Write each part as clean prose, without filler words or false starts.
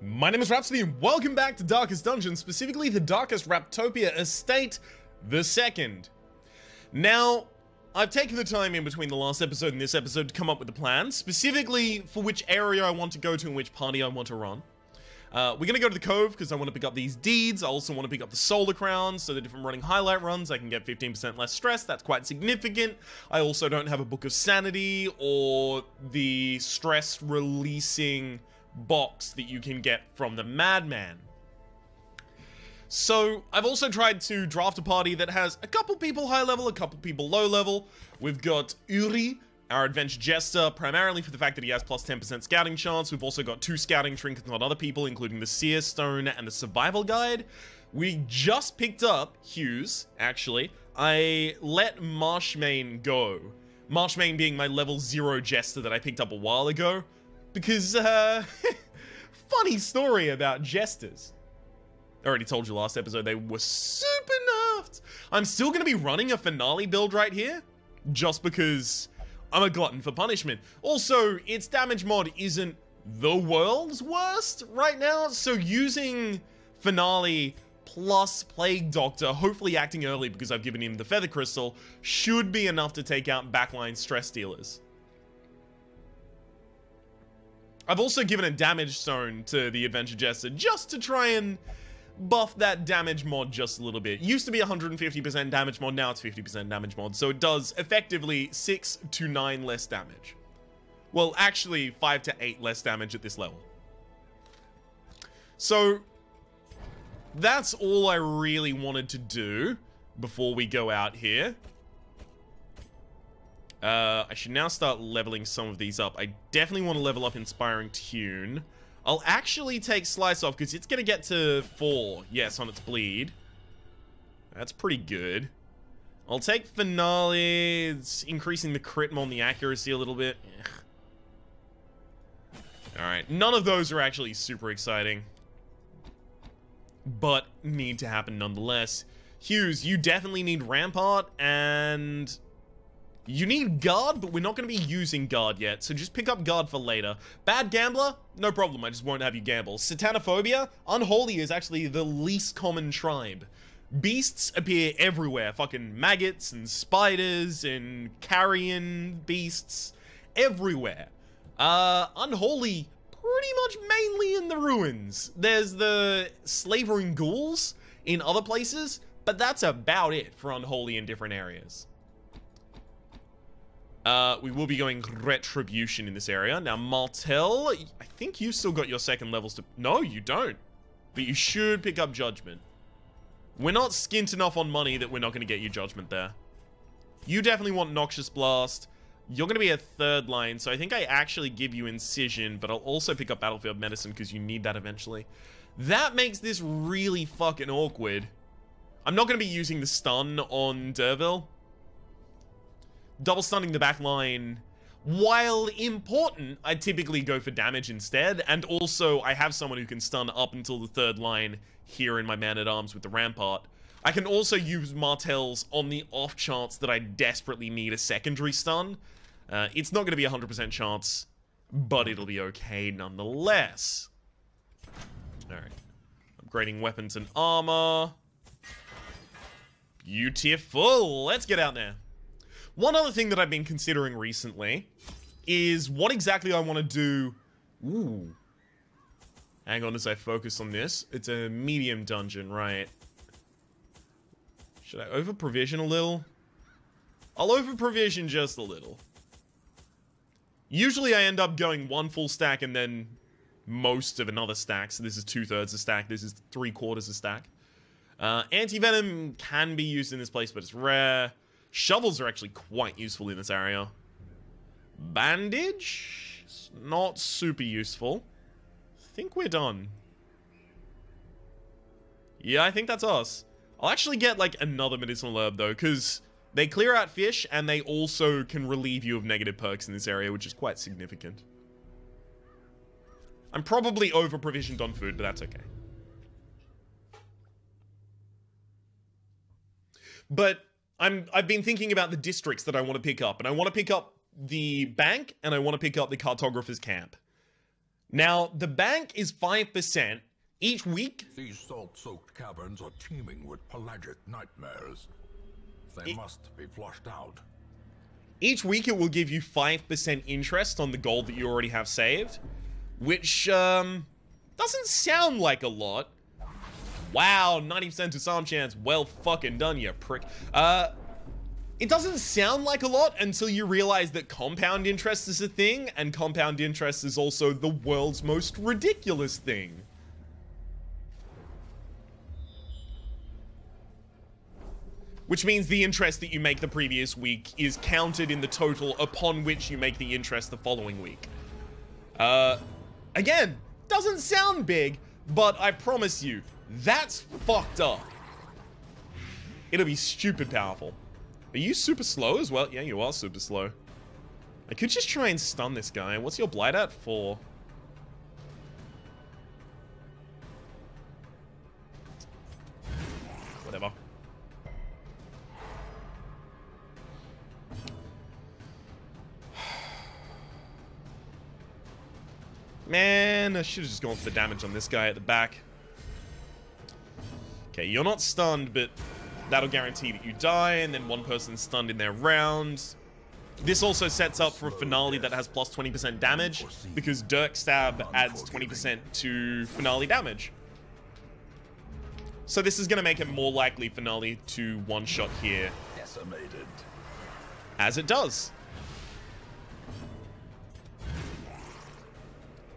My name is Rhapsody and welcome back to Darkest Dungeon, specifically the Darkest Raptopia Estate the Second. Now, I've taken the time in between the last episode and this episode to come up with a plan, specifically for which area I want to go to and which party I want to run. We're going to go to the Cove because I want to pick up these deeds. I also want to pick up the Solar Crown so that if I'm running highlight runs, I can get 15% less stress. That's quite significant. I also don't have a Book of Sanity or the stress releasing box that you can get from the Madman. So I've also tried to draft a party that has a couple people high level, a couple people low level. We've got Uri, our adventure jester, primarily for the fact that he has plus 10% scouting chance. We've also got 2 scouting trinkets on other people, including the Seer Stone and the Survival Guide. We just picked up Hughes, actually. I let Marshmain go. Marshmain being my level 0 jester that I picked up a while ago. Because, funny story about jesters. I already told you last episode they were super nerfed. I'm still going to be running a finale build right here, just because I'm a glutton for punishment. Also, its damage mod isn't the world's worst right now, so using finale plus Plague Doctor, hopefully acting early because I've given him the Feather Crystal, should be enough to take out backline stress dealers. I've also given a damage stone to the Adventure Jester just to try and buff that damage mod just a little bit. It used to be 150% damage mod, now it's 50% damage mod, so it does effectively 6 to 9 less damage. Well, actually 5 to 8 less damage at this level. So that's all I really wanted to do before we go out here. I should now start leveling some of these up. I definitely want to level up Inspiring Tune. I'll actually take Slice off because it's going to get to 4, yes, on its bleed. That's pretty good. I'll take Finale. It's increasing the crit mod and the accuracy a little bit. Alright, none of those are actually super exciting, but need to happen nonetheless. Hughes, you definitely need Rampart, and you need Guard, but we're not going to be using Guard yet, so just pick up Guard for later. Bad Gambler? No problem, I just won't have you gamble. Satanophobia? Unholy is actually the least common tribe. Beasts appear everywhere. Fucking maggots and spiders and carrion beasts. Everywhere. Unholy, pretty much mainly in the ruins. There's the slavering ghouls in other places, but that's about it for Unholy in different areas. We will be going Retribution in this area. Now, Martel, I think you've still got your second levels to... No, you don't. But you should pick up Judgment. We're not skint enough on money that we're not going to get you Judgment there. You definitely want Noxious Blast. You're going to be a 3rd line, so I think I actually give you Incision, but I'll also pick up Battlefield Medicine because you need that eventually. That makes this really fucking awkward. I'm not going to be using the stun on Derville. Double stunning the back line, while important, I typically go for damage instead, and also I have someone who can stun up until the 3rd line here in my Man-at-Arms with the Rampart. I can also use Martels on the off chance that I desperately need a secondary stun. It's not going to be a 100% chance, but it'll be okay nonetheless. Alright. Upgrading weapons and armor. Beautiful! Let's get out there. One other thing that I've been considering recently is what exactly I want to do. Ooh. Hang on as I focus on this. It's a medium dungeon, right? Should I over-provision a little? I'll over-provision just a little. Usually I end up going 1 full stack and then most of another stack. So this is 2/3 a stack. This is 3/4 a stack. Anti-venom can be used in this place, but it's rare. Shovels are actually quite useful in this area. Bandage? It's not super useful. I think we're done. Yeah, I think that's us. I'll actually get, like, another medicinal herb, though, because they clear out fish, and they also can relieve you of negative perks in this area, which is quite significant. I'm probably over-provisioned on food, but that's okay. But I've been thinking about the districts that I want to pick up, and I want to pick up the bank, and I want to pick up the cartographer's camp. Now, the bank is 5%. Each week... These salt-soaked caverns are teeming with pelagic nightmares. They must be flushed out. Each week it will give you 5% interest on the gold that you already have saved. Which, doesn't sound like a lot. Wow, 90% disarm chance. Well fucking done, you prick. It doesn't sound like a lot until you realize that compound interest is a thing, and compound interest is also the world's most ridiculous thing. Which means the interest that you make the previous week is counted in the total upon which you make the interest the following week. Again, doesn't sound big, but I promise you, that's fucked up. It'll be stupid powerful. Are you super slow as well? Yeah, you are super slow. I could just try and stun this guy. What's your blight at? 4. Whatever. Man, I should have just gone for the damage on this guy at the back. Okay, you're not stunned, but that'll guarantee that you die, and then one person's stunned in their round. This also sets up for a finale that has plus 20% damage, because Dirk Stab adds 20% to finale damage. So this is going to make it more likely finale to one-shot here. Decimated. As it does.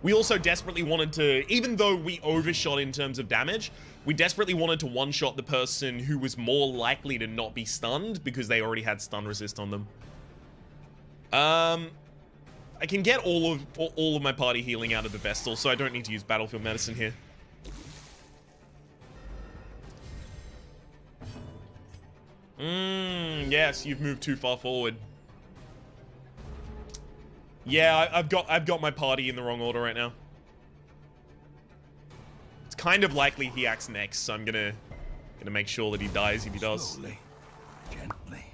We also desperately wanted to, even though we overshot in terms of damage, we desperately wanted to one-shot the person who was more likely to not be stunned because they already had stun resist on them. I can get all of my party healing out of the Vestal, so I don't need to use Battlefield Medicine here. Yes, you've moved too far forward. Yeah, I've got my party in the wrong order right now. It's kind of likely he acts next, so I'm gonna make sure that he dies if he does. Slowly, gently.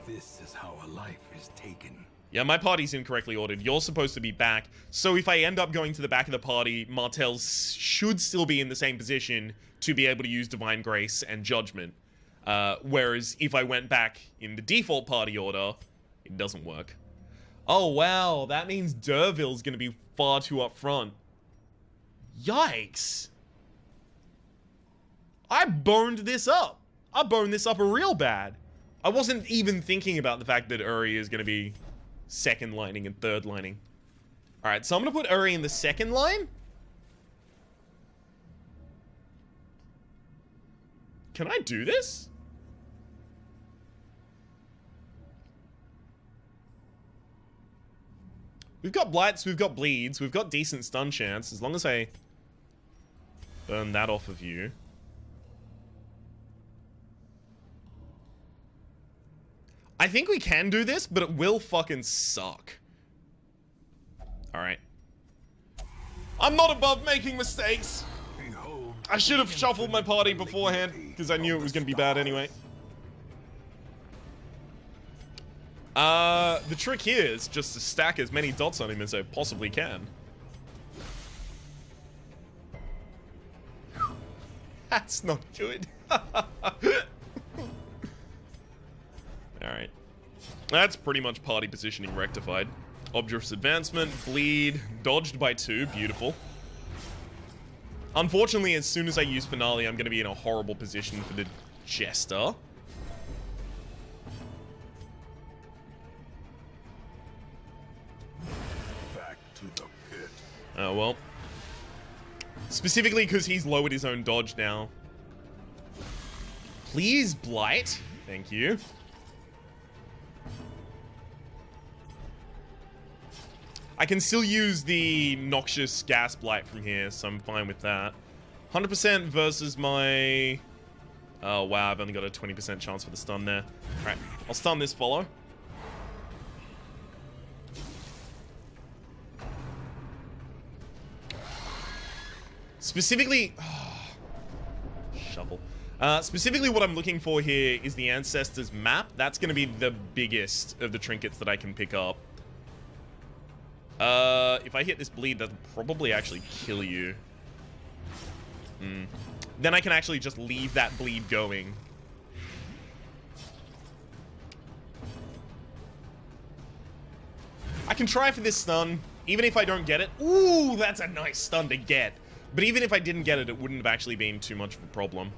This is how a life is taken. Yeah, my party's incorrectly ordered. You're supposed to be back. So if I end up going to the back of the party, Martel should still be in the same position to be able to use Divine Grace and Judgment. Whereas if I went back in the default party order, it doesn't work. Oh, wow. That means Derville's going to be far too up front. Yikes. I boned this up. I boned this up real bad. I wasn't even thinking about the fact that Uri is going to be second lining and third lining. Alright, so I'm going to put Uri in the second line. Can I do this? We've got blights, we've got bleeds, we've got decent stun chance, as long as I burn that off of you. I think we can do this, but it will fucking suck. Alright. I'm not above making mistakes. I should have shuffled my party beforehand, because I knew it was going to be bad anyway. The trick here is just to stack as many dots on him as I possibly can. That's not good. Alright. That's pretty much party positioning rectified. Obdurous advancement, bleed, dodged by 2, beautiful. Unfortunately, as soon as I use Finale, I'm going to be in a horrible position for the Jester. Back to the pit. Oh, well. Specifically because he's lowered his own dodge now. Please, Blight. Thank you. I can still use the noxious gas blight from here, so I'm fine with that. 100% versus my... Oh, wow, I've only got a 20% chance for the stun there. Alright, I'll stun this follow. Specifically... Shovel. Specifically what I'm looking for here is the Ancestors map. That's going to be the biggest of the trinkets that I can pick up. If I hit this bleed, that'll probably actually kill you. Then I can actually just leave that bleed going. I can try for this stun, even if I don't get it. Ooh, that's a nice stun to get. But even if I didn't get it, it wouldn't have actually been too much of a problem.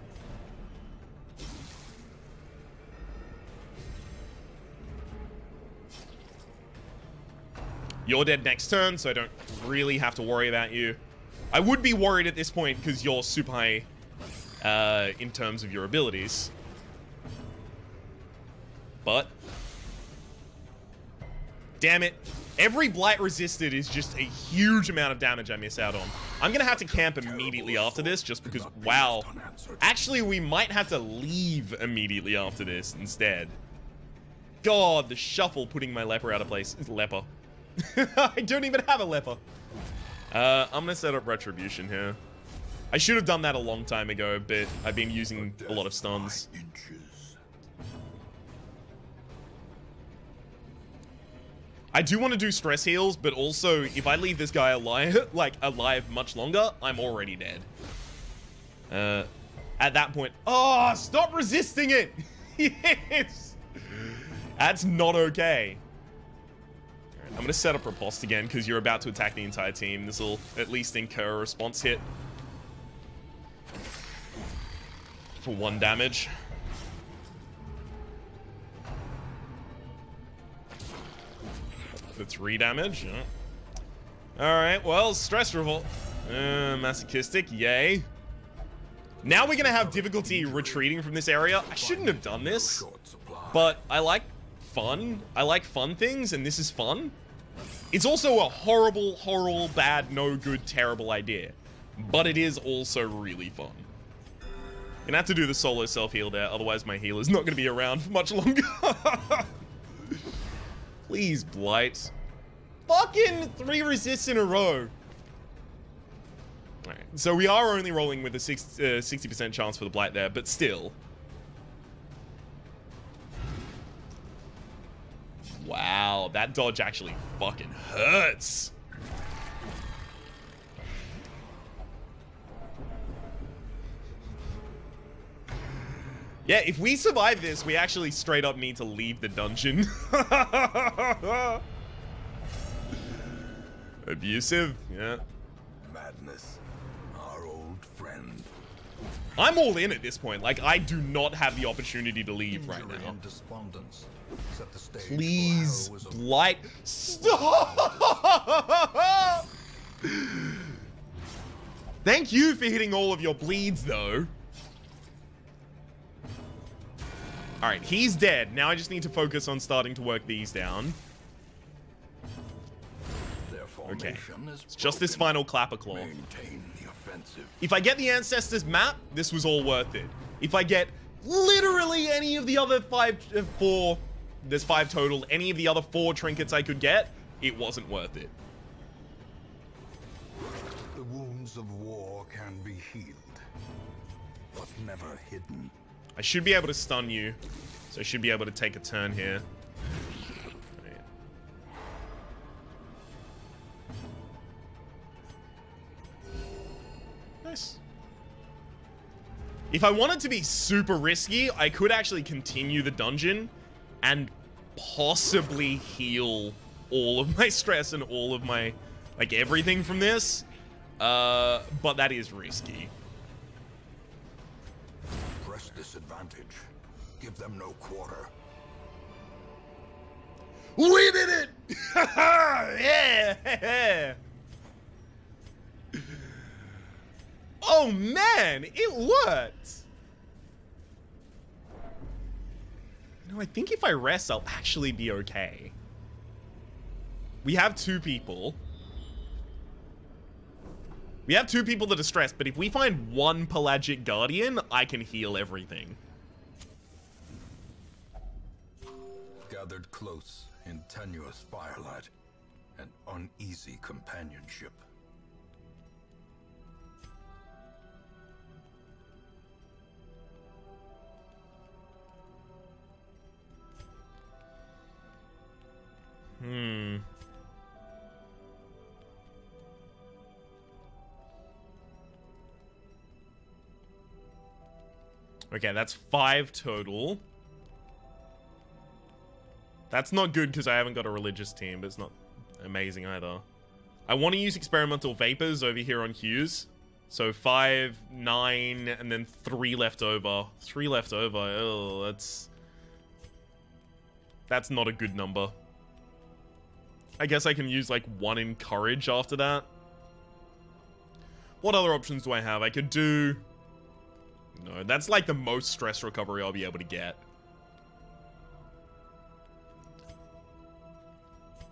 You're dead next turn, so I don't really have to worry about you. I would be worried at this point because you're super high in terms of your abilities. But damn it. Every blight resisted is just a huge amount of damage I miss out on. I'm going to have to camp immediately after this just because, wow. Actually, we might have to leave immediately after this instead. God, the shuffle putting my leper out of place. It's leper. I don't even have a leper. I'm going to set up Retribution here. I should have done that a long time ago, but I've been using a lot of stuns. I do want to do stress heals, but also if I leave this guy alive, alive much longer, I'm already dead. At that point, oh, stop resisting it. Yes. That's not okay. Right, I'm going to set up Riposte again because you're about to attack the entire team. This will at least incur a response hit for 1 damage. For 3 damage. Yeah. Alright, well, stress revolt. Masochistic, yay. Now we're gonna have difficulty retreating from this area. I shouldn't have done this, but I like fun. I like fun things, and this is fun. It's also a horrible, horrible, bad, no good, terrible idea. But it is also really fun. Gonna have to do the solo self-heal there, otherwise my healer's not gonna be around for much longer. Please, Blight. Fucking 3 resists in a row. Alright, so we are only rolling with a 60% chance for the Blight there, but still. Wow, that dodge actually fucking hurts. Yeah, if we survive this, we actually straight up need to leave the dungeon. Abusive, yeah. Madness, our old friend. I'm all in at this point. Like, I do not have the opportunity to leave right now. And despondence set the stage. Please, for Blight, stop! Thank you for hitting all of your bleeds, though. Alright, he's dead. Now I just need to focus on starting to work these down. Okay, it's just this final Clapper Claw. If I get the Ancestors map, this was all worth it. If I get literally any of the other 4, there's 5 total, any of the other 4 trinkets I could get, it wasn't worth it. The wounds of war can be healed, but never hidden. I should be able to stun you, so I should be able to take a turn here. Nice. If I wanted to be super risky, I could actually continue the dungeon and possibly heal all of my stress and all of my, like, everything from this. But that is risky. Press disadvantage. Give them no quarter. We did it! Yeah! Oh man, it worked! No, I think if I rest, I'll actually be okay. We have 2 people. We have 2 people that are stressed, but if we find 1 Pelagic Guardian, I can heal everything. Gathered close in tenuous firelight and uneasy companionship. Okay, that's 5 total. That's not good because I haven't got a religious team, but it's not amazing either. I want to use experimental vapors over here on Hughes. So 5, 9, and then 3 left over. 3 left over. Oh, that's not a good number. I guess I can use like 1 in courage after that. What other options do I have? I could do... No, that's like the most stress recovery I'll be able to get.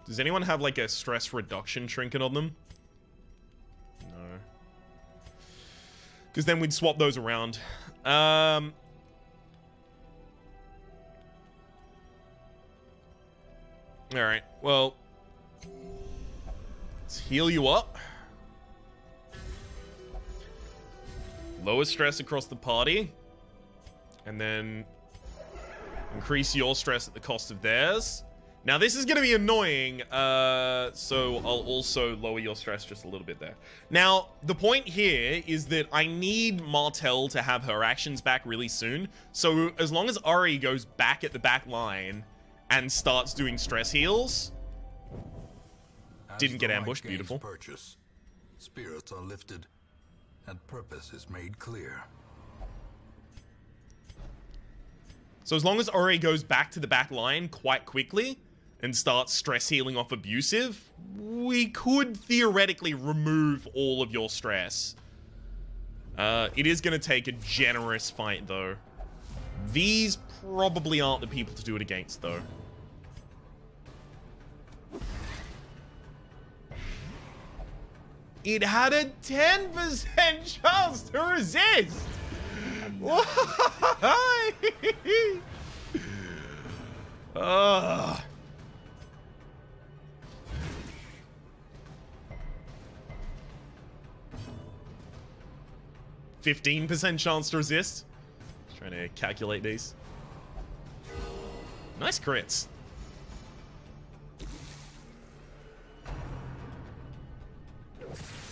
Does anyone have like a stress reduction trinket on them? No. Because then we'd swap those around. Alright, well... Let's heal you up. Lower stress across the party. And then... increase your stress at the cost of theirs. Now, this is going to be annoying, so I'll also lower your stress just a little bit there. Now, the point here is that I need Martel to have her actions back really soon. So, as long as Ari goes back at the back line and starts doing stress heals... Didn't get ambushed, beautiful. Purchase, spirits are lifted, and purpose is made clear. So as long as Ori goes back to the back line quite quickly and starts stress healing off abusive, we could theoretically remove all of your stress. It is going to take a generous fight, though. These probably aren't the people to do it against, though. It had a 10% chance to resist! Why? 15% chance to resist. Just trying to calculate these. Nice crits.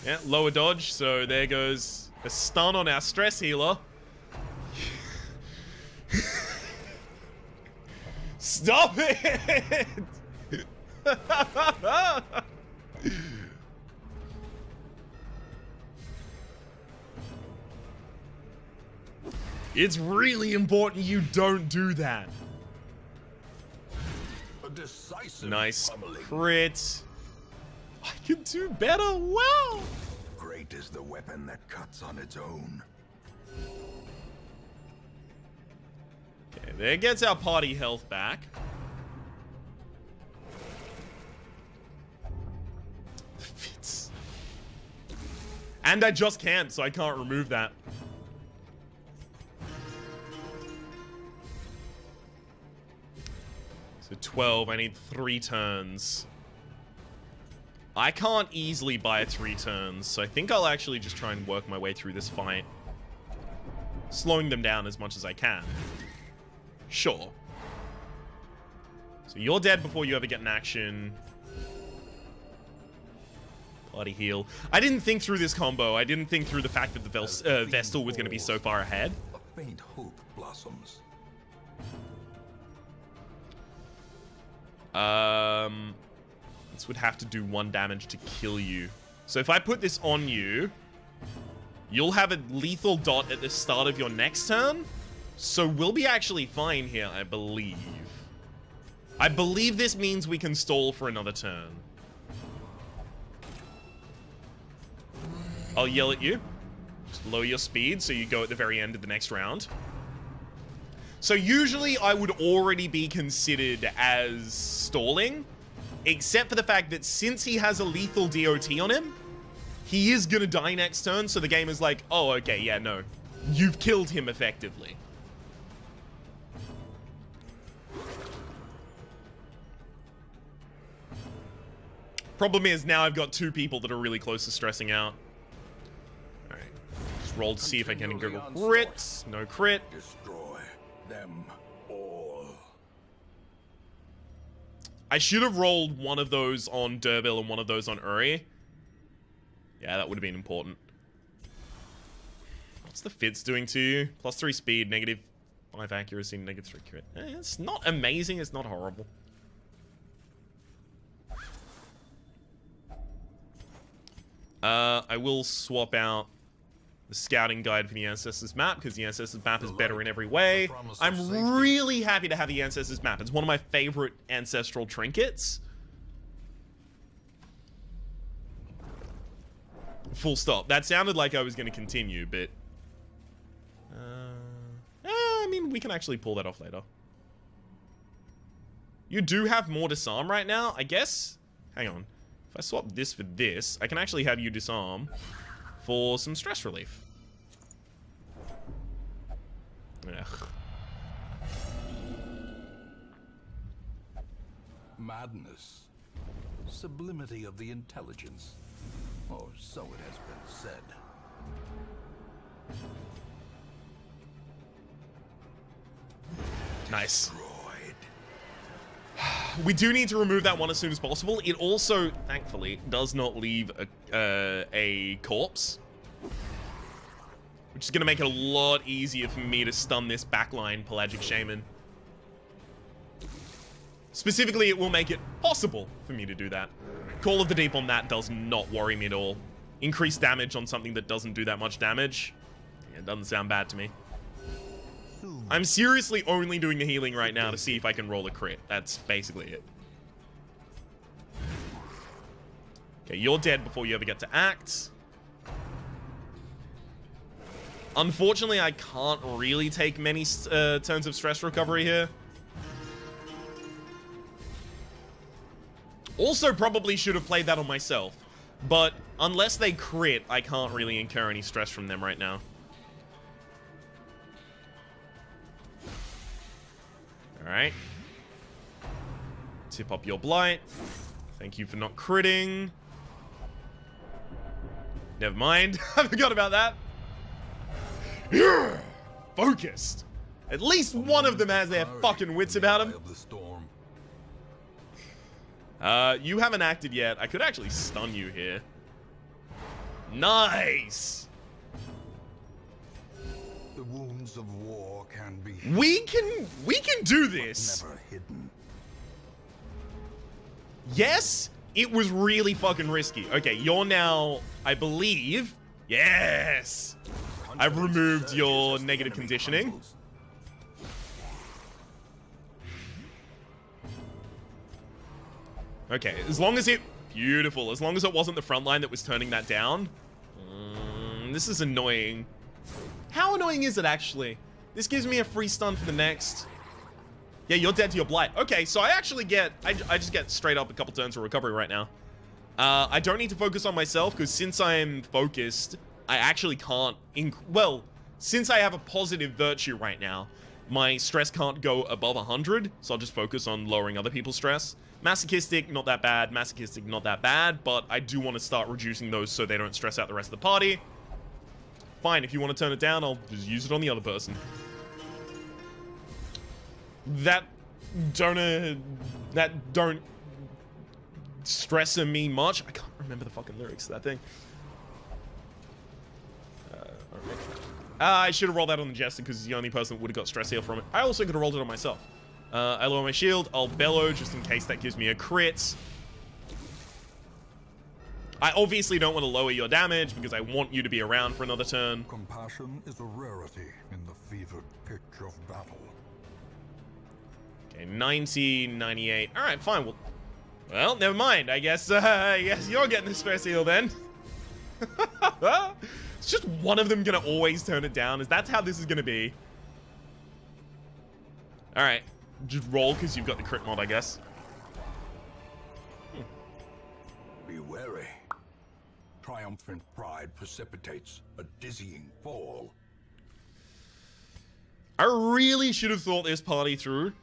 Yeah, lower dodge, so there goes a stun on our stress healer. Stop it! It's really important you don't do that. A decisive Nice pummeling. crit. I can do better. Wow. Great is the weapon that cuts on its own. Okay, there gets our party health back. Fits. And I just can't, so I can't remove that. So 12, I need 3 turns. I can't easily buy 3 turns, so I think I'll actually just try and work my way through this fight. Slowing them down as much as I can. Sure. So you're dead before you ever get an action. Party heal. I didn't think through this combo. I didn't think through the fact that the Vestal was going to be so far ahead. A faint hope blossoms. This would have to do 1 damage to kill you. So if I put this on you, you'll have a lethal dot at the start of your next turn. So we'll be actually fine here, I believe. I believe this means we can stall for another turn. I'll yell at you. Just lower your speed so you go at the very end of the next round. So usually I would already be considered as stalling, except for the fact that since he has a lethal DOT on him, he is gonna die next turn, so the game is like, oh, okay, yeah, no. You've killed him effectively. Problem is, now I've got 2 people that are really close to stressing out. Alright. Just roll to see if I can get a crit. No crit. Destroy them all. I should have rolled one of those on Derbil and one of those on Uri. Yeah, that would have been important. What's the Fits doing to you? +3 speed, -5 accuracy, -3 crit. It's not amazing, it's not horrible. I will swap out the scouting guide for the Ancestors map, because the Ancestors map is better in every way. I'm really happy to have the Ancestors map. It's one of my favorite ancestral trinkets. Full stop. That sounded like I was going to continue, but... I mean, we can actually pull that off later. You do have more disarm right now, I guess? Hang on. If I swap this for this, I can actually have you disarm for some stress relief. Ugh. Madness. Sublimity of the intelligence. Or so it has been said. Nice. We do need to remove that one as soon as possible. It also, thankfully, does not leave a corpse, which is going to make it a lot easier for me to stun this backline Pelagic Shaman. Specifically, it will make it possible for me to do that. Call of the Deep on that does not worry me at all. Increased damage on something that doesn't do that much damage. It doesn't sound bad to me. I'm seriously only doing the healing right now to see if I can roll a crit. That's basically it. Okay, you're dead before you ever get to act. Unfortunately, I can't really take many turns of stress recovery here. Also, probably should have played that on myself. But unless they crit, I can't really incur any stress from them right now. Alright. Tip up your blight. Thank you for not critting. Never mind. I forgot about that. Focused. At least one of them has their fucking wits about them. You haven't acted yet. I could actually stun you here. Nice. The wounds of war can be. We can do this. Never hidden. Yes, it was really fucking risky. Okay, you're now, I believe. Yes. I've removed your negative conditioning. Okay, as long as it... Beautiful. As long as it wasn't the front line that was turning that down. This is annoying. How annoying is it, actually? This gives me a free stun for the next. Yeah, you're dead to your blight. Okay, so I actually get... I just get straight up a couple turns of recovery right now. I don't need to focus on myself, because since I'm focused, I actually can't... Well, since I have a positive virtue right now, my stress can't go above 100, so I'll just focus on lowering other people's stress. Masochistic, not that bad. Masochistic, not that bad, but I do want to start reducing those so they don't stress out the rest of the party. Fine, if you want to turn it down, I'll just use it on the other person. That don't stress me much. I can't remember the fucking lyrics to that thing. I should have rolled that on the Jester because he's the only person that would have got stress heal from it. I also could have rolled it on myself. I lower my shield. I'll bellow just in case that gives me a crit. I obviously don't want to lower your damage because I want you to be around for another turn. Compassion is a rarity in the fevered pitch of battle. Okay, 90, 98. All right, fine. Well, never mind. I guess you're getting the stress heal then. It's just one of them gonna always turn it down. That's how this is gonna be. All right, just roll because you've got the crit mod, I guess. Be wary. Triumphant pride precipitates a dizzying fall. I really should have thought this party through.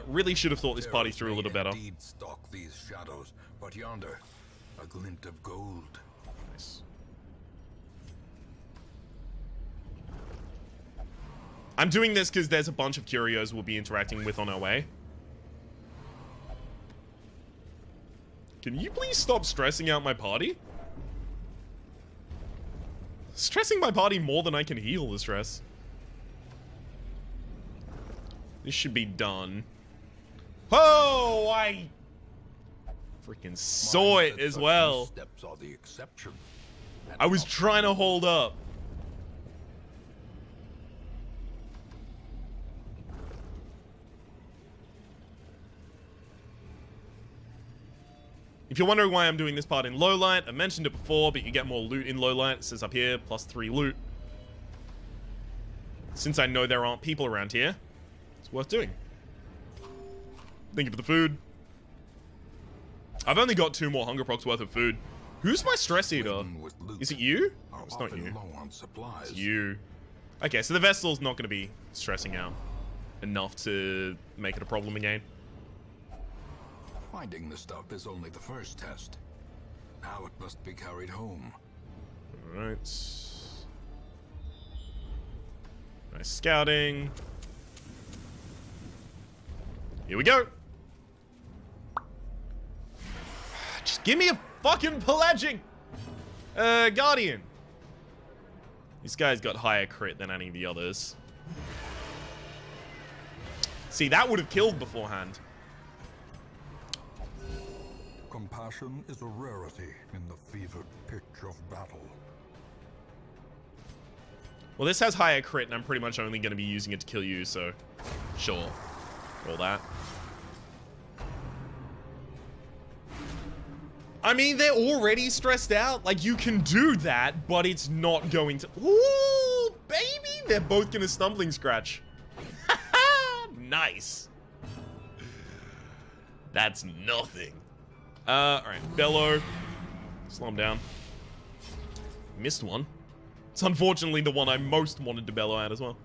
Really should have thought this party through a little better. Indeed stalk these shadows, but yonder, a glint of gold. Nice. I'm doing this because there's a bunch of curios we'll be interacting with on our way. Can you please stop stressing out my party? Stressing my party more than I can heal the stress. This should be done. Oh, I freaking saw it as well. Steps are the exception. I was trying to hold up. If you're wondering why I'm doing this part in low light, I mentioned it before, but you get more loot in low light. It says up here, +3 loot. Since I know there aren't people around here, it's worth doing. Thank you for the food. I've only got 2 more hunger procs worth of food. Who's my stress eater? Is it you? Oh, it's not you. It's you. Okay, so the vessel's not going to be stressing out enough to make it a problem again. Finding the stuff is only the first test. Now it must be carried home. Alright. Nice scouting. Here we go. Just give me a fucking pelagic guardian. This guy's got higher crit than any of the others. See, that would have killed beforehand. Compassion is a rarity in the fevered pitch of battle. Well, this has higher crit, and I'm pretty much only going to be using it to kill you, so sure. All that. I mean, they're already stressed out. Like, you can do that, but it's not going to... Ooh, baby! They're both going to stumbling scratch. Nice. That's nothing. Alright, bellow. Slow him down. Missed one. It's unfortunately the one I most wanted to bellow at as well.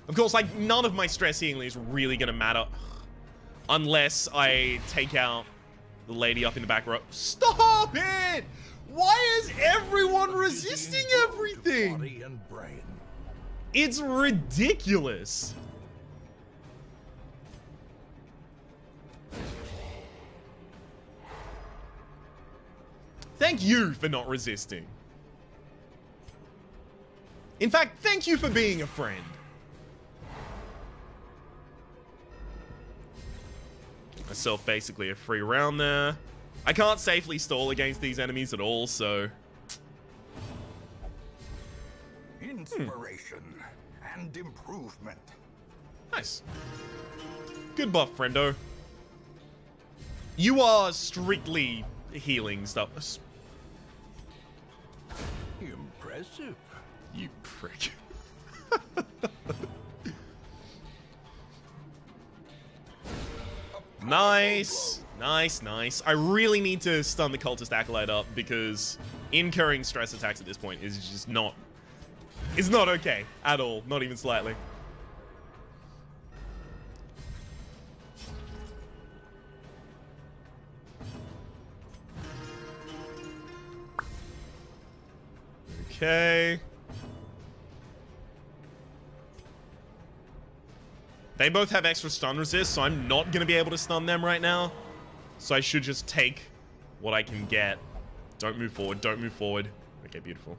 Of course, like, none of my stress healing is really gonna matter unless I take out the lady up in the back row. Stop it! Why is everyone resisting everything? Body and brain. It's ridiculous. Thank you for not resisting. In fact, thank you for being a friend. Give myself basically a free round there. I can't safely stall against these enemies at all, so... Inspiration and improvement. Nice. Good buff, friendo. You are strictly healing stuff. Impressive. You prick. Nice. Nice, nice. I really need to stun the cultist acolyte up because incurring stress attacks at this point is just not... It's not okay at all. Not even slightly. Okay. They both have extra stun resist, so I'm not going to be able to stun them right now. So I should just take what I can get. Don't move forward. Don't move forward. Okay, beautiful.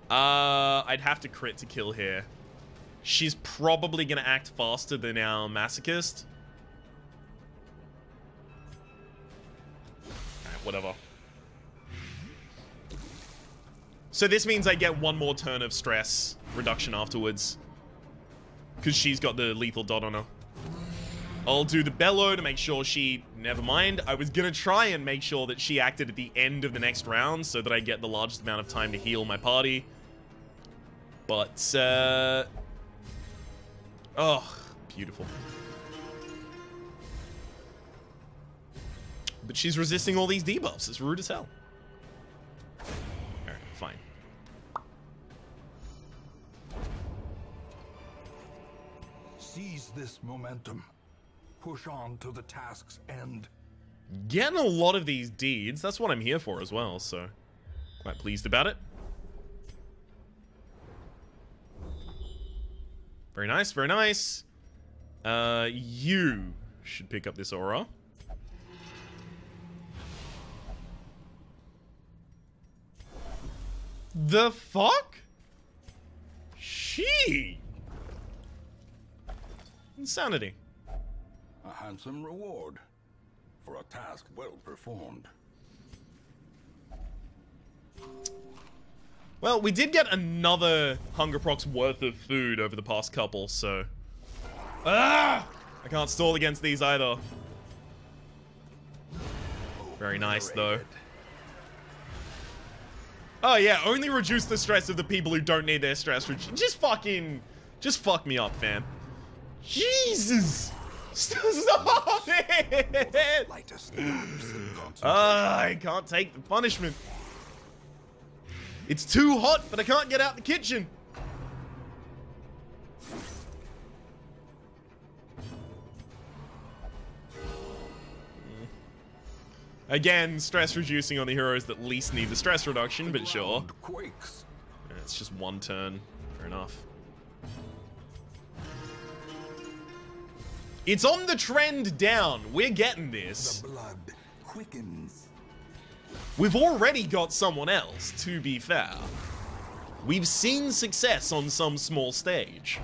I'd have to crit to kill here. She's probably going to act faster than our masochist. Alright, whatever. So this means I get one more turn of stress reduction afterwards. Because she's got the lethal dot on her. I'll do the bellow to make sure she... Never mind. I was going to try and make sure that she acted at the end of the next round so that I get the largest amount of time to heal my party. But, oh, beautiful. But she's resisting all these debuffs. It's rude as hell. Alright, fine. Seize this momentum. Push on to the task's end. Getting a lot of these deeds. That's what I'm here for as well, so quite pleased about it. Very nice, very nice. You should pick up this aura. The fuck? She. Insanity. A handsome reward for a task well performed. Well, we did get another Hunger Procs worth of food over the past couple, so... Ah! I can't stall against these either. Very nice, though. Oh, yeah, only reduce the stress of the people who don't need their stress. Just fuck me up, fam. Jesus! Stop it! I can't take the punishment. It's too hot, but I can't get out the kitchen. Again, stress reducing on the heroes that least need the stress reduction, but sure. Quakes. Yeah, it's just one turn. Fair enough. It's on the trend down. We're getting this. The blood quickens. We've already got someone else, to be fair. We've seen success on some small stage.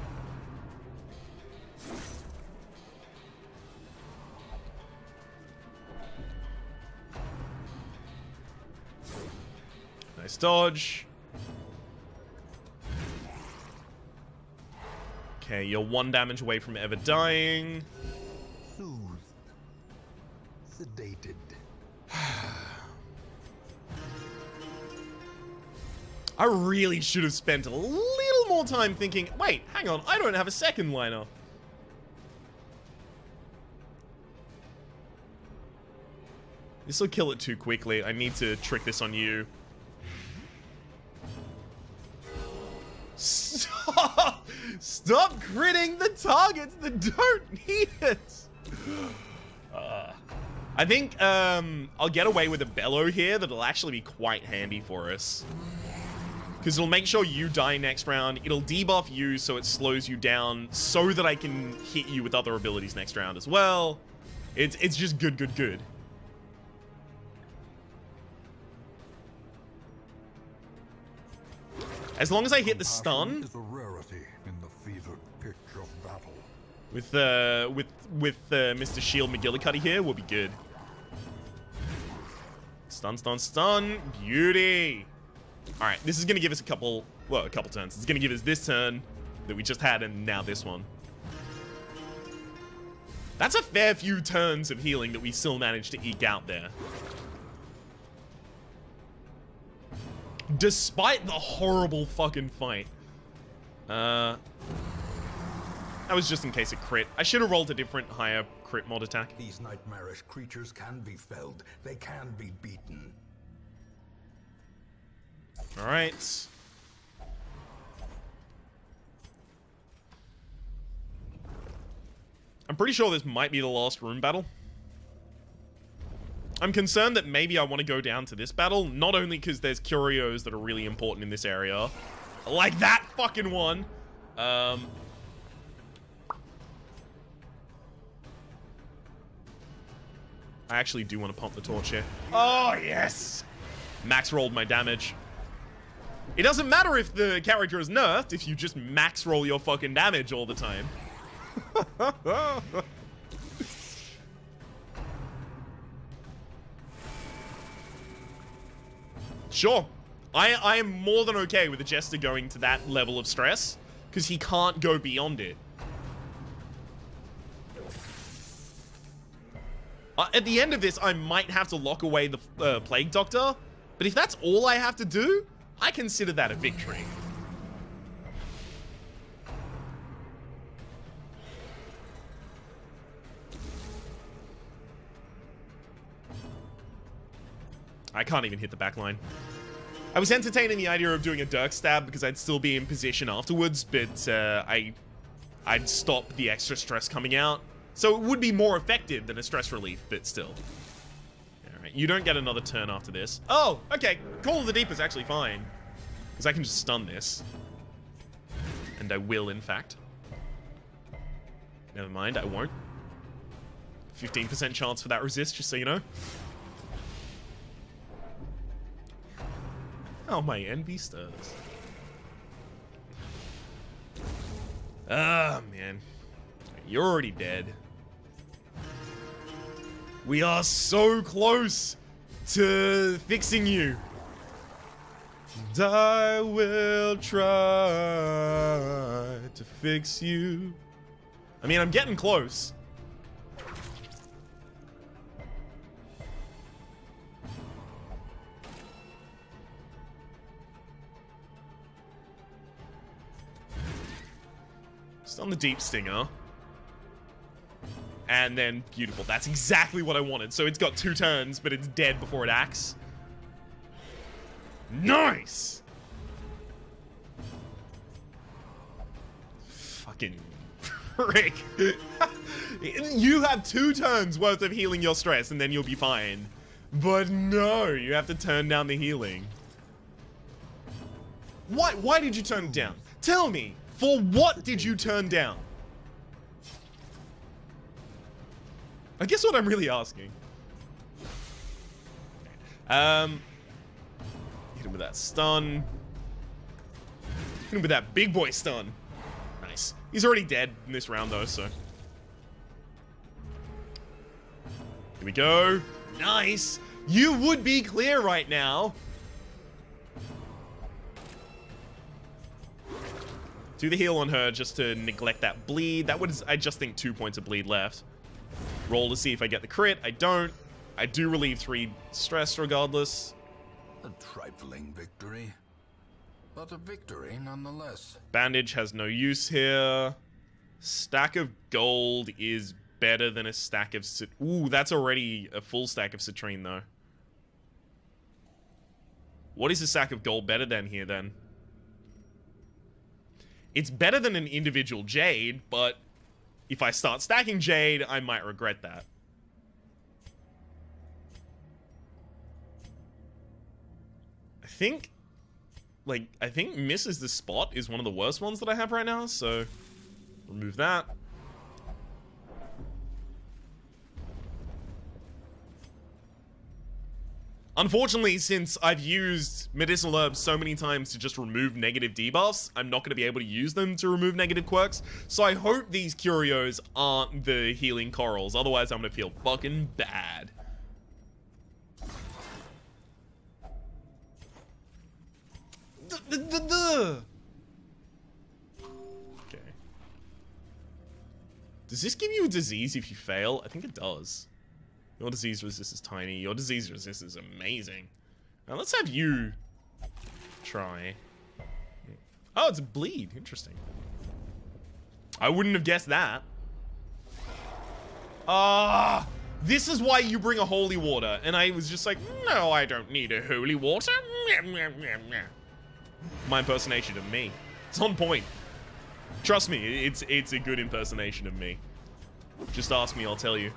Nice dodge. Okay, you're 1 damage away from ever dying. Soothed. Sedated. I really should have spent a little more time thinking, wait, hang on, I don't have a second liner. This will kill it too quickly. I need to trick this on you. Stop! Stop critting the targets that don't need it! I think I'll get away with a bellow here that'll actually be quite handy for us. Because it'll make sure you die next round. It'll debuff you so it slows you down so that I can hit you with other abilities next round as well. It's just good, good, good. As long as I hit the stun is a rarity in the fevered pitch of battle. with Mr. Shield McGillicuddy here, we'll be good. Stun, stun, stun. Beauty. All right, this is gonna give us a couple turns. It's gonna give us this turn that we just had, and now this one. That's a fair few turns of healing that we still managed to eke out there. Despite the horrible fucking fight. That was just in case it crit. I should have rolled a different, higher crit mod attack. These nightmarish creatures can be felled. They can be beaten. Alright. I'm pretty sure this might be the last room battle. I'm concerned that maybe I want to go down to this battle, not only because there's curios that are really important in this area, like that fucking one. I actually do want to pump the torch here. Oh, yes! Max rolled my damage. It doesn't matter if the character is nerfed if you just max roll your fucking damage all the time. Sure. I am more than okay with the Jester going to that level of stress, because he can't go beyond it. At the end of this, I might have to lock away the Plague Doctor, but if that's all I have to do, I consider that a victory. I can't even hit the back line. I was entertaining the idea of doing a Dirk Stab because I'd still be in position afterwards, but I'd stop the extra stress coming out. So it would be more effective than a stress relief, but still. Alright, you don't get another turn after this. Oh, okay. Call of the Deep is actually fine. Because I can just stun this. And I will, in fact. Never mind, I won't. 15% chance for that resist, just so you know. Oh, my envy stirs. Ah, man. You're already dead. We are so close to fixing you. And I will try to fix you. I mean, I'm getting close. Just on the deep stinger. And then, beautiful. That's exactly what I wanted. So it's got 2 turns, but it's dead before it acts. Nice! Fucking frick. You have 2 turns worth of healing your stress, and then you'll be fine. But no, you have to turn down the healing. Why did you turn it down? Tell me, for what did you turn down? I guess what I'm really asking. Hit him with that stun. Hit him with that big boy stun. Nice. He's already dead in this round though, so. Here we go. Nice. You would be clear right now. Do the heal on her just to neglect that bleed. That was, I just think, 2 points of bleed left. Roll to see if I get the crit. I don't. I do relieve 3 stress regardless. A trifling victory, but a victory nonetheless. Bandage has no use here. Stack of gold is better than a stack of... Ooh, that's already a full stack of citrine, though. What is a stack of gold better than here, then? It's better than an individual jade, but if I start stacking jade, I might regret that. I think Misses the Spot is one of the worst ones that I have right now, so remove that. Unfortunately, since I've used medicinal herbs so many times to just remove negative debuffs, I'm not going to be able to use them to remove negative quirks. So I hope these curios aren't the healing corals. Otherwise, I'm going to feel fucking bad. Okay. Does this give you a disease if you fail? I think it does. Your disease resist is tiny. Your disease resist is amazing. Now let's have you try. Oh, it's a bleed. Interesting. I wouldn't have guessed that. Ah, this is why you bring a holy water. And I was just like, no, I don't need a holy water. My impersonation of me. It's on point. Trust me, it's a good impersonation of me. Just ask me, I'll tell you.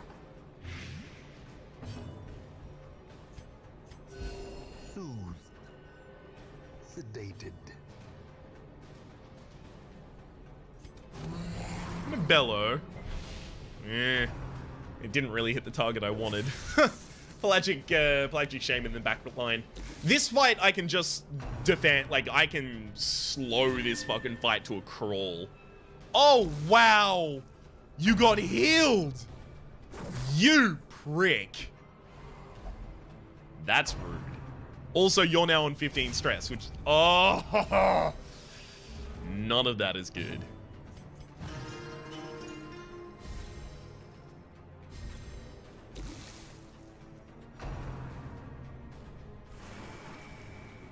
Sedated. Bellow. It didn't really hit the target I wanted. Pelagic Shaman in the back line. This fight, I can just defend, like, I can slow this fucking fight to a crawl. Oh, wow! You got healed! You prick! That's rude. Also, you're now on 15 stress, which... Oh! None of that is good.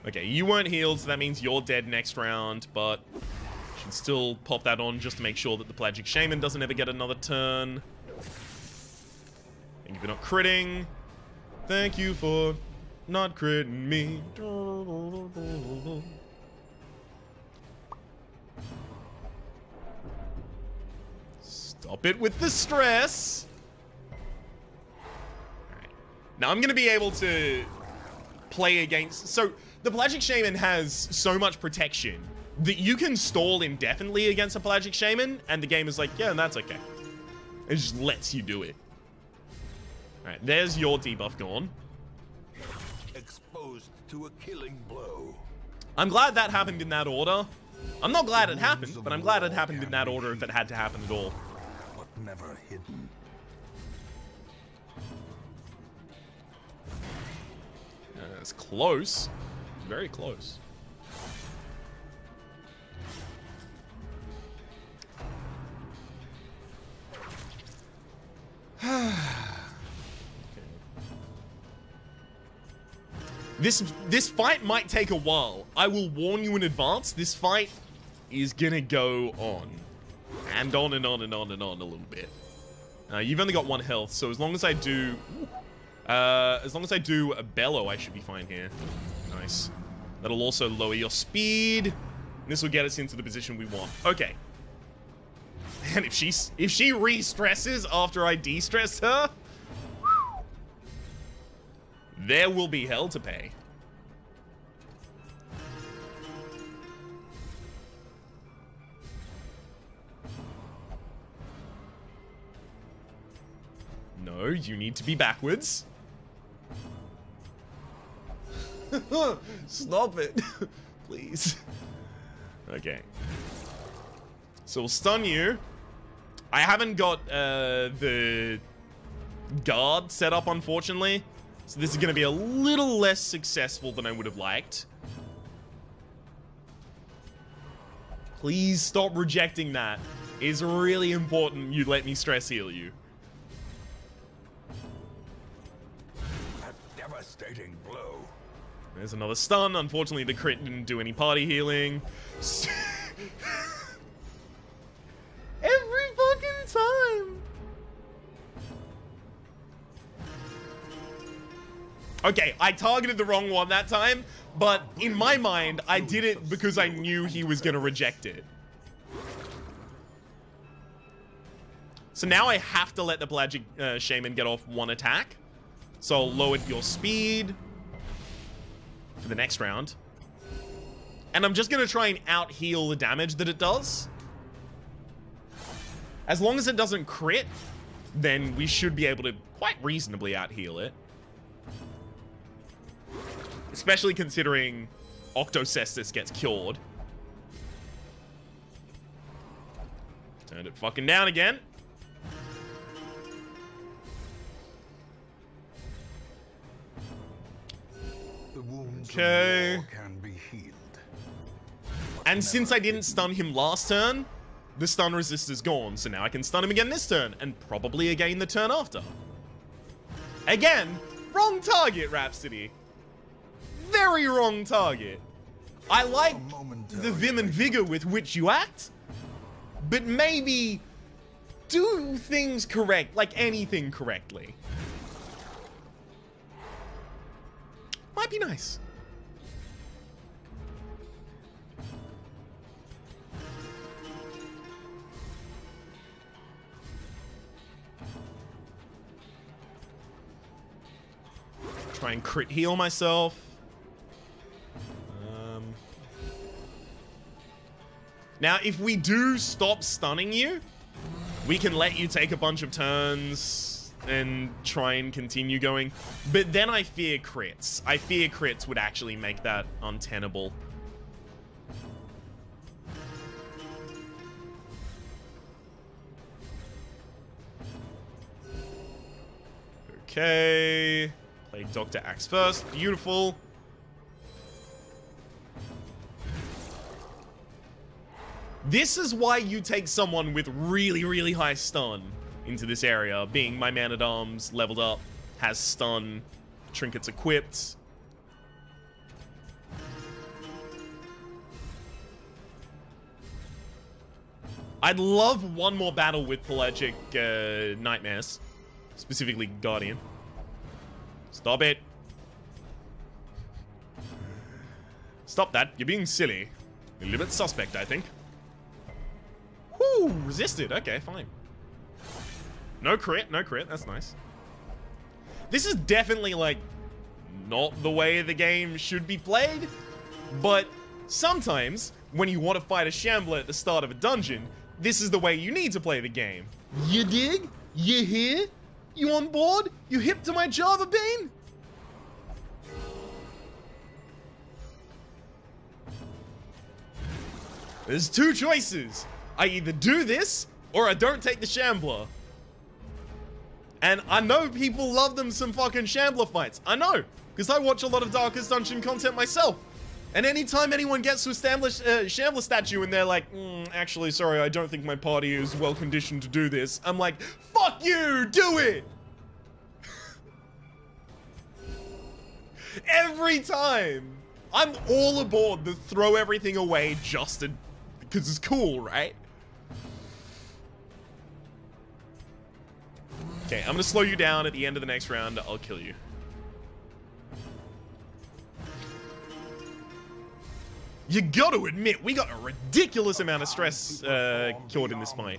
Okay, you weren't healed, so that means you're dead next round, but... should still pop that on just to make sure that the Pelagic Shaman doesn't ever get another turn. Thank you for not critting. Thank you for... not critting me. Stop it with the stress. Alright. Now I'm going to be able to play against... So, the Pelagic Shaman has so much protection that you can stall indefinitely against a Pelagic Shaman, and the game is like, yeah, that's okay. It just lets you do it. Alright, there's your debuff gone. Exposed to a killing blow. I'm glad that happened in that order. I'm not glad it happened, but I'm glad it happened in that order if it had to happen at all. But never hidden. It's close. Very close. This fight might take a while. I will warn you in advance. This fight is gonna go on. And on and on and on and on a little bit. You've only got 1 health, so as long as I do... a bellow, I should be fine here. Nice. That'll also lower your speed. This will get us into the position we want. Okay. And if she re-stresses after I de-stress her, there will be hell to pay. No, you need to be backwards. Stop it. Please. Okay. So we'll stun you. I haven't got the guard set up, unfortunately. So this is going to be a little less successful than I would have liked. Please stop rejecting that. It's really important you let me stress heal you. A devastating blow. There's another stun. Unfortunately, the crit didn't do any party healing. Every fucking time. Okay, I targeted the wrong one that time, but in my mind, I did it because I knew he was going to reject it. So now I have to let the Pelagic Shaman get off 1 attack. So I'll lower your speed for the next round. And I'm just going to try and out-heal the damage that it does. As long as it doesn't crit, then we should be able to quite reasonably out-heal it. Especially considering Octocestus gets cured. Turned it fucking down again. The wounds Okay. of war can be healed. And since I didn't stun him last turn, the stun resist is gone. So now I can stun him again this turn, and probably again the turn after. Again, wrong target, Rhapsody. Very wrong target. I like the vim and vigor with which you act, but maybe do things correct, like anything correctly. Might be nice. Try and crit heal myself. Now, if we do stop stunning you, we can let you take a bunch of turns and try and continue going. But then I fear crits. I fear crits would actually make that untenable. Okay. Plague Doctor acts first. Beautiful. This is why you take someone with really, really high stun into this area. Being my Man-at-Arms leveled up, has stun, trinkets equipped. I'd love one more battle with Pelagic Nightmares. Specifically Guardian. Stop it. Stop that. You're being silly. A little bit suspect, I think. Whoo! Resisted. Okay, fine. No crit. No crit. That's nice. This is definitely, like, not the way the game should be played. But sometimes, when you want to fight a Shambler at the start of a dungeon, this is the way you need to play the game. You dig? You hear? You on board? You hip to my Java bean? There's two choices. I either do this, or I don't take the Shambler. And I know people love them some fucking Shambler fights. I know, because I watch a lot of Darkest Dungeon content myself. And anytime anyone gets to a Shambler statue and they're like, actually, sorry, I don't think my party is well conditioned to do this. I'm like, fuck you, do it! Every time. I'm all aboard the throw everything away just because it's cool, right? Okay, I'm gonna slow you down at the end of the next round. I'll kill you. You gotta admit, we got a ridiculous amount of stress cured in this fight.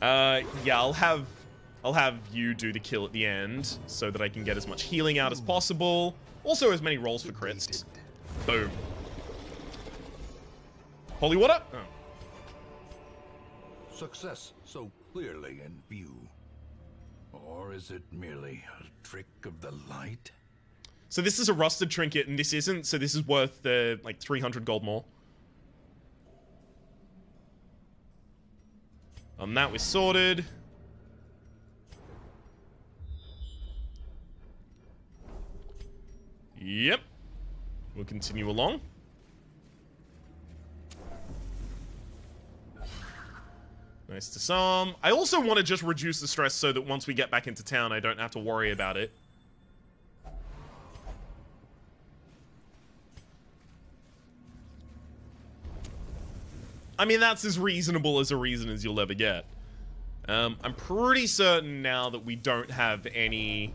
Yeah, I'll have you do the kill at the end so that I can get as much healing out as possible. Also, as many rolls for crits. Boom. Holy water? Oh. Success so clearly in view. Or is it merely a trick of the light? So this is a rusted trinket, and this isn't, so this is worth, like, 300 gold more. That was sorted. Yep. We'll continue along. Nice to some. I also want to just reduce the stress so that once we get back into town, I don't have to worry about it. I mean, that's as reasonable as a reason as you'll ever get. I'm pretty certain now that we don't have any...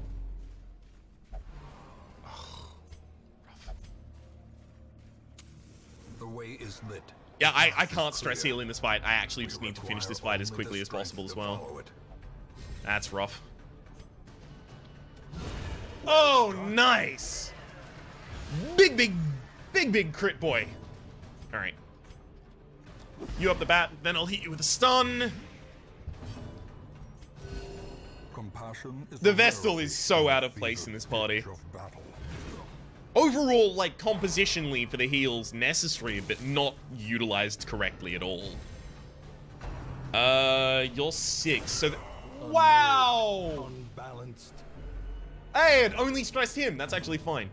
The way is lit. Yeah, I can't stress heal in this fight. I actually just need to finish this fight as quickly as possible as well. That's rough. Oh, nice! Big crit boy. Alright. You up the bat, then I'll hit you with a stun. The Vestal is so out of place in this party. Overall, like, compositionally for the heals, necessary, but not utilized correctly at all. You're 6, so... Wow! Unbalanced. Hey, it only stressed him. That's actually fine.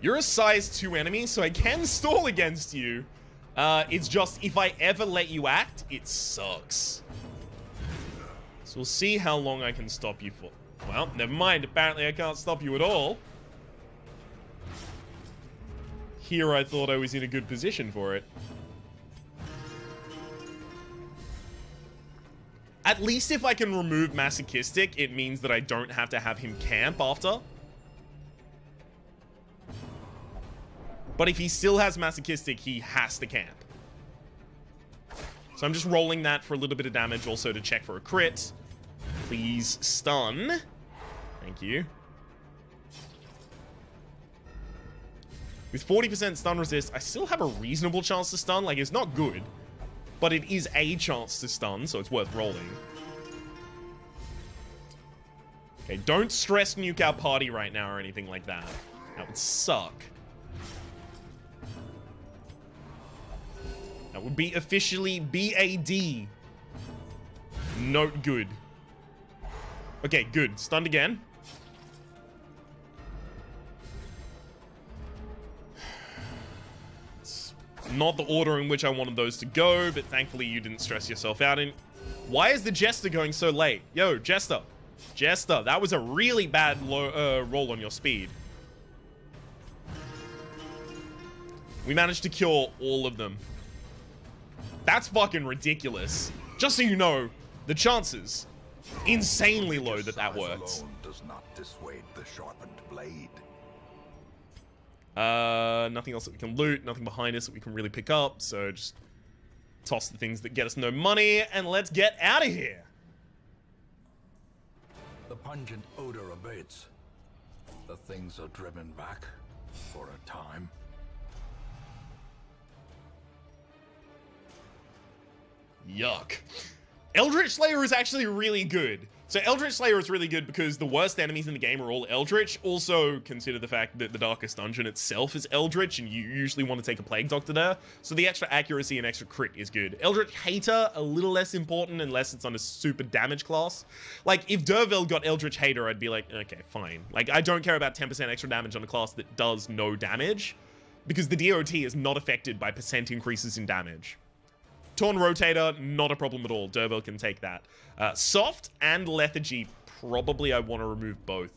You're a size 2 enemy, so I can stall against you. It's just, if I ever let you act, it sucks. So we'll see how long I can stop you for. Well, never mind. Apparently I can't stop you at all. Here I thought I was in a good position for it. At least if I can remove Masochistic, it means that I don't have to have him camp after. But if he still has Masochistic, he has to camp. So I'm just rolling that for a little bit of damage, also to check for a crit. Please stun. Thank you. With 40% stun resist, I still have a reasonable chance to stun. Like, it's not good, but it is a chance to stun, so it's worth rolling. Okay, don't stress nuke our party right now or anything like that. That would suck. That would be officially BAD. Not good. Okay, good. Stunned again. It's not the order in which I wanted those to go, but thankfully you didn't stress yourself out. And why is the Jester going so late? Yo, Jester. Jester, that was a really bad roll on your speed. We managed to cure all of them. That's fucking ridiculous. Just so you know, the chances insanely low that that works. Does not dissuade the sharpened blade. Nothing else that we can loot, nothing behind us that we can really pick up, so just toss the things that get us no money, and let's get out of here. The pungent odor abates. The things are driven back for a time. Yuck. Eldritch Slayer is actually really good. So Eldritch Slayer is really good because the worst enemies in the game are all Eldritch. Also, consider the fact that the Darkest Dungeon itself is Eldritch, and you usually want to take a Plague Doctor there. So the extra accuracy and extra crit is good. Eldritch Hater, a little less important unless it's on a super damage class. Like, if Derville got Eldritch Hater, I'd be like, okay, fine. Like, I don't care about 10% extra damage on a class that does no damage, because the DOT is not affected by percent increases in damage. Torn Rotator, not a problem at all. Derville can take that. Soft and Lethargy, probably I want to remove both.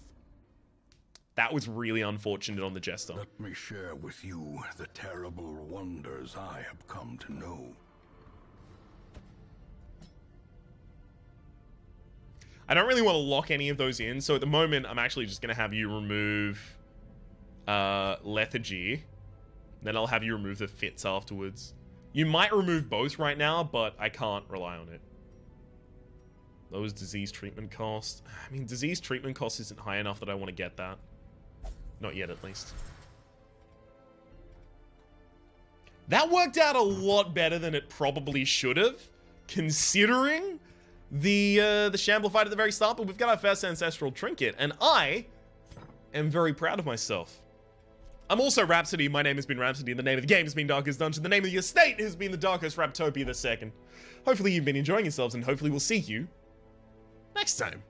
That was really unfortunate on the Jester. Let me share with you the terrible wonders I have come to know. I don't really want to lock any of those in, so at the moment, I'm actually just going to have you remove Lethargy. Then I'll have you remove the Fits afterwards. You might remove both right now, but I can't rely on it. Those disease treatment costs. I mean, disease treatment cost isn't high enough that I want to get that. Not yet, at least. That worked out a lot better than it probably should have, considering the Shambler fight at the very start. But we've got our first Ancestral Trinket, and I am very proud of myself. I'm also Rhapsody. My name has been Rhapsody. The name of the game has been Darkest Dungeon. The name of the estate has been the Darkest Raptopia II. Hopefully you've been enjoying yourselves, and hopefully we'll see you next time.